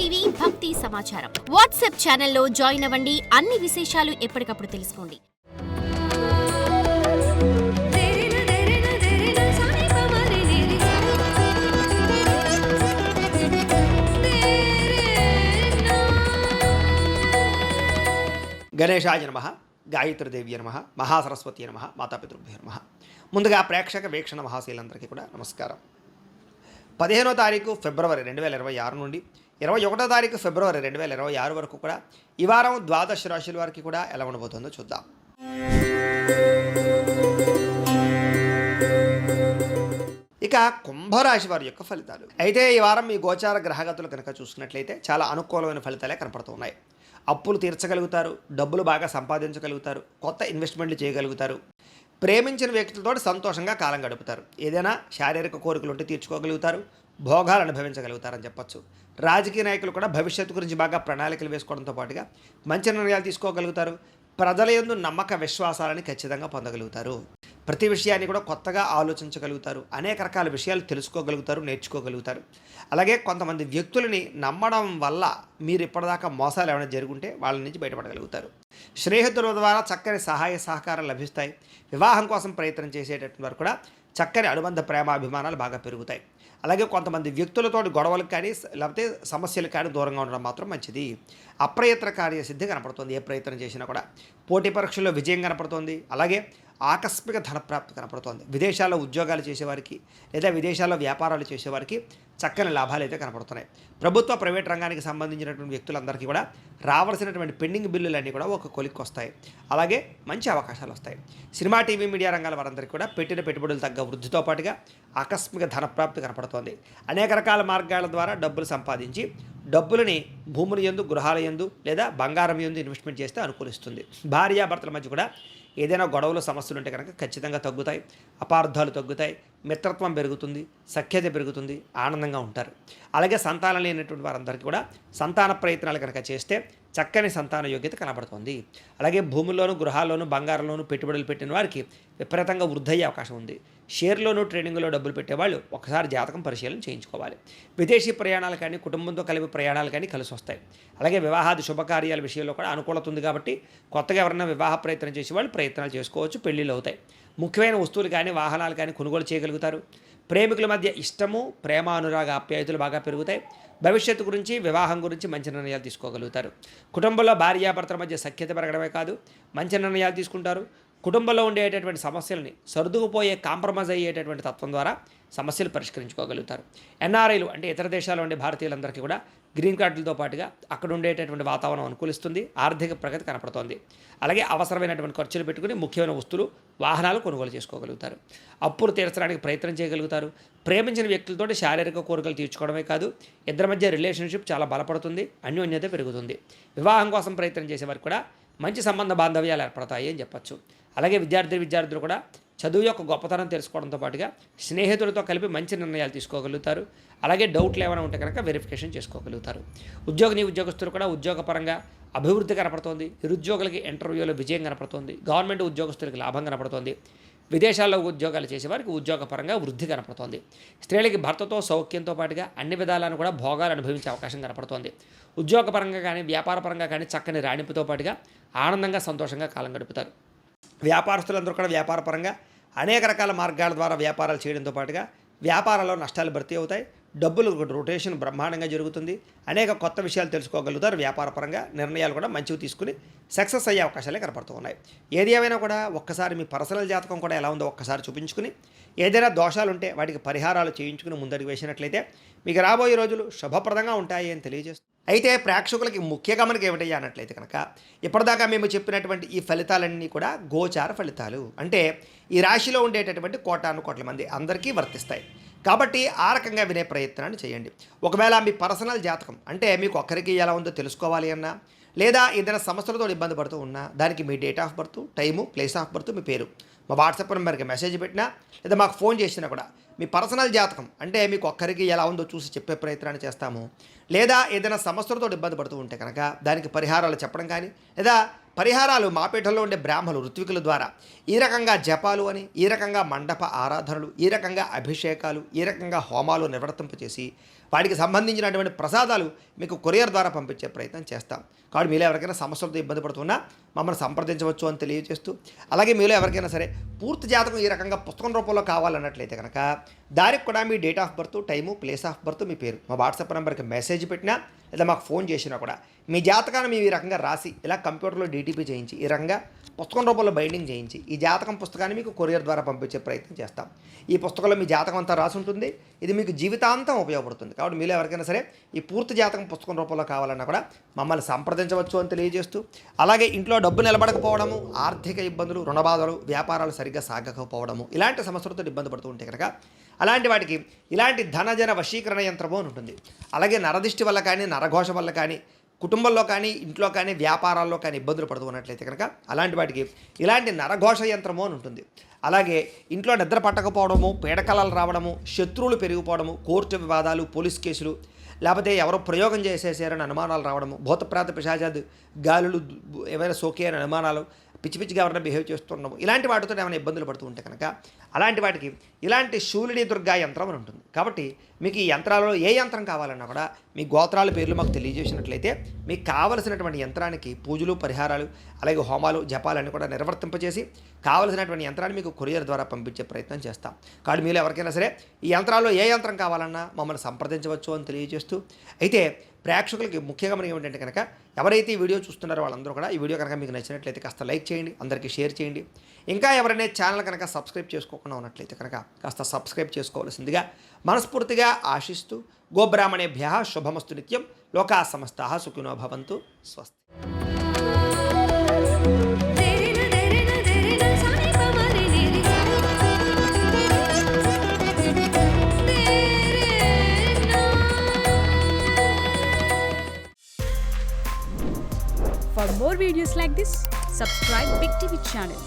TV భక్తి సమాచారం WhatsApp ఛానల్లో జాయిన్ అవ్వండి. అన్ని విశేషాలు ఎప్పటికప్పుడు తెలుసుకోండి. గణేశాయ నమః, గాయత్రీదేవి నమః, మహాసరస్వతి నమః, మాతాపితృభ్యో నమః. ముందుగా ప్రేక్షక వీక్షణ మహాశీలందరికీ కూడా నమస్కారం. 15వ తారీఖు ఫిబ్రవరి 2026 నుండి 21వ తారీఖు ఫిబ్రవరి 2026 వరకు కూడా ఈ వారం ద్వాదశ రాశుల వారికి కూడా ఎలా ఉండబోతుందో చూద్దాం. ఇక కుంభరాశి వారి యొక్క ఫలితాలు. అయితే ఈ వారం మీ గోచార గ్రహగతులు కనుక చూసుకున్నట్లయితే చాలా అనుకూలమైన ఫలితాలే కనపడుతున్నాయి. అప్పులు తీర్చగలుగుతారు, డబ్బులు బాగా సంపాదించగలుగుతారు, కొత్త ఇన్వెస్ట్మెంట్లు చేయగలుగుతారు, ప్రేమించిన వ్యక్తులతో సంతోషంగా కాలం గడుపుతారు, ఏదైనా శారీరక కోరికలు ఉంటే తీర్చుకోగలుగుతారు, భోగాలు అనుభవించగలుగుతారని చెప్పచ్చు. రాజకీయ నాయకులు కూడా భవిష్యత్తు గురించి బాగా ప్రణాళికలు వేసుకోవడంతో పాటుగా మంచి నిర్ణయాలు తీసుకోగలుగుతారు. ప్రజల యందు నమ్మక విశ్వాసాలని ఖచ్చితంగా పొందగలుగుతారు. ప్రతి విషయాన్ని కూడా కొత్తగా ఆలోచించగలుగుతారు. అనేక రకాల విషయాలు తెలుసుకోగలుగుతారు, నేర్చుకోగలుగుతారు. అలాగే కొంతమంది వ్యక్తులని నమ్మడం వల్ల మీరు ఇప్పటిదాకా మోసాలు ఏమైనా జరుగుంటే వాళ్ళ నుంచి బయటపడగలుగుతారు. స్నేహితుల ద్వారా చక్కని సహాయ సహకారాలు లభిస్తాయి. వివాహం కోసం ప్రయత్నం చేసేటటువంటి వారు కూడా చక్కని అనుబంధ ప్రేమాభిమానాలు బాగా పెరుగుతాయి. అలాగే కొంతమంది వ్యక్తులతో గొడవలకు కానీ లేకపోతే సమస్యలు కానీ దూరంగా ఉండడం మాత్రం మంచిది. అప్రయత్న కార్యసిద్ధి కనపడుతుంది. ఏ ప్రయత్నం చేసినా కూడా పోటీ పరీక్షల్లో విజయం కనపడుతుంది. అలాగే ఆకస్మిక ధనప్రాప్తి కనపడుతోంది. విదేశాల్లో ఉద్యోగాలు చేసేవారికి లేదా విదేశాల్లో వ్యాపారాలు చేసేవారికి చక్కని లాభాలు అయితే కనపడుతున్నాయి. ప్రభుత్వ ప్రైవేట్ రంగానికి సంబంధించినటువంటి వ్యక్తులందరికీ కూడా రావాల్సినటువంటి పెండింగ్ బిల్లులన్నీ కూడా ఒక కొలిక్కి వస్తాయి. అలాగే మంచి అవకాశాలు వస్తాయి. సినిమా, టీవీ, మీడియా రంగాల వారందరికీ కూడా పెట్టిన పెట్టుబడులు తగ్గ వృద్ధితో పాటుగా ఆకస్మిక ధనప్రాప్తి కనపడుతోంది. అనేక రకాల మార్గాల ద్వారా డబ్బులు సంపాదించి డబ్బులని భూముల యందు, గృహాల యందు లేదా బంగారం యందు ఇన్వెస్ట్మెంట్ చేస్తే అనుకూలిస్తుంది. భార్యాభర్తల మధ్య కూడా ఏదైనా గొడవలు, సమస్యలు ఉంటే కనుక ఖచ్చితంగా తగ్గుతాయి. అపార్థాలు తగ్గుతాయి. మిత్రత్వం పెరుగుతుంది, సఖ్యత పెరుగుతుంది, ఆనందంగా ఉంటారు. అలాగే సంతానం లేనటువంటి వారందరికీ కూడా సంతాన ప్రయత్నాలు కనుక చేస్తే చక్కని సంతాన యోగ్యత కనబడుతుంది. అలాగే భూముల్లోనూ, గృహాల్లోనూ, బంగారంలోనూ పెట్టుబడులు పెట్టిన వారికి విపరీతంగా వృద్ధి అయ్యే అవకాశం ఉంది. షేర్లోనూ, ట్రేడింగ్లో డబ్బులు పెట్టేవాళ్ళు ఒకసారి జాతకం పరిశీలన చేయించుకోవాలి. విదేశీ ప్రయాణాలు కానీ, కుటుంబంతో కలిపి ప్రయాణాలు కానీ కలిసి వస్తాయి. అలాగే వివాహాది శుభకార్యాల విషయంలో కూడా అనుకూలత ఉంది కాబట్టి కొత్తగా ఎవరైనా వివాహ ప్రయత్నం చేసే వాళ్ళు ప్రయత్నాలు చేసుకోవచ్చు. పెళ్ళిళ్ళు అవుతాయి. ముఖ్యమైన వస్తువులు కానీ, వాహనాలు కానీ కొనుగోలు చేయగలుగుతారు. ప్రేమికుల మధ్య ఇష్టము, ప్రేమ, అనురాగ, ఆప్యాయతలు బాగా పెరుగుతాయి. భవిష్యత్తు గురించి, వివాహం గురించి మంచి నిర్ణయాలు తీసుకోగలుగుతారు. కుటుంబంలో భార్యాభర్తల మధ్య సఖ్యత పెరగడమే కాదు, మంచి నిర్ణయాలు తీసుకుంటారు. కుటుంబంలో ఉండేటటువంటి సమస్యలని సర్దుకుపోయే, కాంప్రమైజ్ అయ్యేటటువంటి తత్వం ద్వారా సమస్యలు పరిష్కరించుకోగలుగుతారు. ఎన్ఆర్ఐలు అంటే ఇతర దేశాల్లో ఉండే భారతీయులందరికీ కూడా గ్రీన్ కార్డులతో పాటుగా అక్కడ ఉండేటటువంటి వాతావరణం అనుకూలిస్తుంది. ఆర్థిక ప్రగతి కనపడుతోంది. అలాగే అవసరమైనటువంటి ఖర్చులు పెట్టుకుని ముఖ్యమైన వస్తువులు, వాహనాలు కొనుగోలు చేసుకోగలుగుతారు. అప్పులు తీర్చడానికి ప్రయత్నం చేయగలుగుతారు. ప్రేమించిన వ్యక్తులతో శారీరక కోరికలు తీర్చుకోవడమే కాదు, ఇద్దరి మధ్య రిలేషన్షిప్ చాలా బలపడుతుంది, అన్యోన్యత పెరుగుతుంది. వివాహం కోసం ప్రయత్నం చేసేవారికి కూడా మంచి సంబంధ బాంధవ్యాలు ఏర్పడతాయి అని చెప్పచ్చు. అలాగే విద్యార్థులు కూడా చదువు యొక్క గొప్పతనం తెలుసుకోవడంతో పాటుగా స్నేహితులతో కలిపి మంచి నిర్ణయాలు తీసుకోగలుగుతారు. అలాగే డౌట్లు ఏమైనా ఉంటే కనుక వెరిఫికేషన్ చేసుకోగలుగుతారు. ఉద్యోగస్తులు కూడా ఉద్యోగపరంగా అభివృద్ధి కనపడుతోంది. నిరుద్యోగులకి ఇంటర్వ్యూలో విజయం కనపడుతోంది. గవర్నమెంట్ ఉద్యోగస్తులకి లాభం కనపడుతోంది. విదేశాల్లో ఉద్యోగాలు చేసేవారికి ఉద్యోగపరంగా వృద్ధి కనపడుతోంది. స్త్రీలకి భర్తతో సౌఖ్యంతో పాటుగా అన్ని విధాలను కూడా భోగాలు అనుభవించే అవకాశం కనపడుతోంది. ఉద్యోగపరంగా కానీ, వ్యాపారపరంగా కానీ చక్కని రాణింపుతో పాటుగా ఆనందంగా, సంతోషంగా కాలం గడుపుతారు. వ్యాపారస్తులందరూ కూడా వ్యాపారపరంగా అనేక రకాల మార్గాల ద్వారా వ్యాపారాలు చేయడంతో పాటుగా వ్యాపారాల్లో నష్టాలు భర్తీ అవుతాయి. డబ్బులు రొటేషన్ బ్రహ్మాండంగా జరుగుతుంది. అనేక కొత్త విషయాలు తెలుసుకోగలుగుతారు. వ్యాపారపరంగా నిర్ణయాలు కూడా మంచివి తీసుకుని సక్సెస్ అయ్యే అవకాశాలే కనపడుతూ ఉన్నాయి. ఏది ఏమైనా కూడా ఒక్కసారి మీ పర్సనల్ జాతకం కూడా ఎలా ఉందో ఒక్కసారి చూపించుకుని ఏదైనా దోషాలు ఉంటే వాటికి పరిహారాలు చేయించుకుని ముందడుగు వేసినట్లయితే మీకు రాబోయే రోజులు శుభప్రదంగా ఉంటాయి అని తెలియజేస్తుంది. అయితే ప్రేక్షకులకి ముఖ్య గమనిక ఏమిటయ్యా అన్నట్లయితే కనుక ఇప్పటిదాకా మేము చెప్పినటువంటి ఈ ఫలితాలన్నీ కూడా గోచార ఫలితాలు. అంటే ఈ రాశిలో ఉండేటటువంటి కోటాను మంది అందరికీ వర్తిస్తాయి. కాబట్టి ఆ రకంగా వినే ప్రయత్నాన్ని చేయండి. ఒకవేళ మీ పర్సనల్ జాతకం అంటే మీకు ఒక్కరికి ఎలా ఉందో తెలుసుకోవాలి అన్నా, లేదా ఏదైనా సమస్యలతో ఇబ్బంది పడుతూ ఉన్నా దానికి మీ date of birth, time, place of birth, మీ పేరు మా వాట్సాప్ నెంబర్కి మెసేజ్ పెట్టినా లేదా మాకు ఫోన్ చేసినా కూడా మీ పర్సనల్ జాతకం అంటే మీకు ఒక్కరికి ఎలా ఉందో చూసి చెప్పే ప్రయత్నాన్ని చేస్తాము. లేదా ఏదైనా సమస్యలతో ఇబ్బంది పడుతూ ఉంటే కనుక దానికి పరిహారాలు చెప్పడం కానీ, లేదా పరిహారాలు మాపేటలో ఉండే బ్రాహ్మణులు, ఋత్వికుల ద్వారా ఈ రకంగా జపాలు అని, ఈ రకంగా మండప ఆరాధనలు, ఈ రకంగా అభిషేకాలు, ఈ రకంగా హోమాలు నిర్వర్తింపచేసి వాటికి సంబంధించినటువంటి ప్రసాదాలు మీకు కొరియర్ ద్వారా పంపించే ప్రయత్నం చేస్తాం. కాబట్టి మీలో ఎవరికైనా సమస్యలతో ఇబ్బంది పడుతున్నా మమ్మల్ని సంప్రదించవచ్చు అని తెలియజేస్తూ, అలాగే మీలో ఎవరికైనా సరే పూర్తి జాతకం ఈ రకంగా పుస్తకం రూపంలో కావాలన్నట్లయితే కనుక దానికి కూడా మీ date of birth, time, place of birth, మీ పేరు మా వాట్సాప్ నెంబర్కి మెసేజ్ పెట్టినా లేదా మాకు ఫోన్ చేసినా కూడా మీ జాతకాన్ని మేము ఈ రకంగా రాసి ఇలా కంప్యూటర్లో డీటీపీ చేయించి ఈ రకంగా పుస్తకం రూపంలో బైండింగ్ చేయించి ఈ జాతకం పుస్తకాన్ని మీకు కొరియర్ ద్వారా పంపించే ప్రయత్నం చేస్తాం. ఈ పుస్తకంలో మీ జాతకం అంతా రాసి ఉంటుంది. ఇది మీకు జీవితాంతం ఉపయోగపడుతుంది. కాబట్టి మీలో ఎవరికైనా సరే ఈ పూర్తి జాతకం పుస్తకం రూపంలో కావాలన్నా కూడా మమ్మల్ని సంప్రదించవచ్చు అని తెలియజేస్తూ, అలాగే ఇంట్లో డబ్బు నిలబడకపోవడము, ఆర్థిక ఇబ్బందులు, రుణబాధలు, వ్యాపారాలు సరిగ్గా సాగకపోవడము ఇలాంటి సమస్యలతో ఇబ్బంది పడుతూ ఉంటే కనుక అలాంటి వాటికి ఇలాంటి ధనజన వశీకరణ యంత్రము అని ఉంటుంది. అలాగే నరదిష్టి వల్ల కానీ, నరఘోష వల్ల కానీ, కుటుంబంలో కానీ, ఇంట్లో కానీ, వ్యాపారాల్లో కానీ ఇబ్బందులు పడుతూ ఉన్నట్లయితే కనుక అలాంటి వాటికి ఇలాంటి నరఘోష యంత్రము అని ఉంటుంది. అలాగే ఇంట్లో నిద్ర పట్టకపోవడము, పీడకలలు రావడము, శత్రువులు పెరిగిపోవడము, కోర్టు వివాదాలు, పోలీస్ కేసులు, లేకపోతే ఎవరో ప్రయోగం చేసేసారని అనుమానాలు రావడము, భూతప్రాత పిశాచాలు, గాలులు ఏమైనా సోకే అని అనుమానాలు, పిచ్చి పిచ్చిగా ఎవరైనా బిహేవ్ చేస్తున్నాము, ఇలాంటి వాటితో ఏమైనా ఇబ్బందులు పడుతూ ఉంటే కనుక అలాంటి వాటికి ఇలాంటి శూలిని దుర్గా యంత్రం అని ఉంటుంది. కాబట్టి మీకు ఈ యంత్రాలలో ఏ యంత్రం కావాలన్నా కూడా మీ గోత్రాల పేర్లు మాకు తెలియజేసినట్లయితే మీకు కావలసినటువంటి యంత్రానికి పూజలు, పరిహారాలు, అలాగే హోమాలు, జపాలన్నీ కూడా నిర్వర్తింపచేసి కావలసినటువంటి యంత్రాన్ని మీకు కొరియర్ ద్వారా పంపించే ప్రయత్నం చేస్తాం. కాబట్టి మీరు ఎవరికైనా సరే ఈ యంత్రాల్లో ఏ యంత్రం కావాలన్నా మమ్మల్ని సంప్రదించవచ్చు అని తెలియజేస్తూ, అయితే ప్రేక్షకులకి ముఖ్యంగా మనకి ఏమిటంటే కనుక ఎవరైతే ఈ వీడియో చూస్తున్నారో వాళ్ళందరూ కూడా ఈ వీడియో కనుక మీకు నచ్చినట్లయితే కాస్త లైక్ చేయండి, అందరికీ షేర్ చేయండి. ఇంకా ఎవరైనా ఛానల్ కనుక సబ్స్క్రైబ్ చేసుకోకుండా ఉన్నట్లయితే కనుక కాస్త సబ్స్క్రైబ్ చేసుకోవాల్సిందిగా మనస్ఫూర్తిగా ఆశిస్తూ, గోబ్రాహ్మణేభ్యః శుభమస్తు నిత్యం, లోకా సమస్తాః సుఖినో భవంతు, స్వస్తి. For more videos like this, subscribe Big TV channel.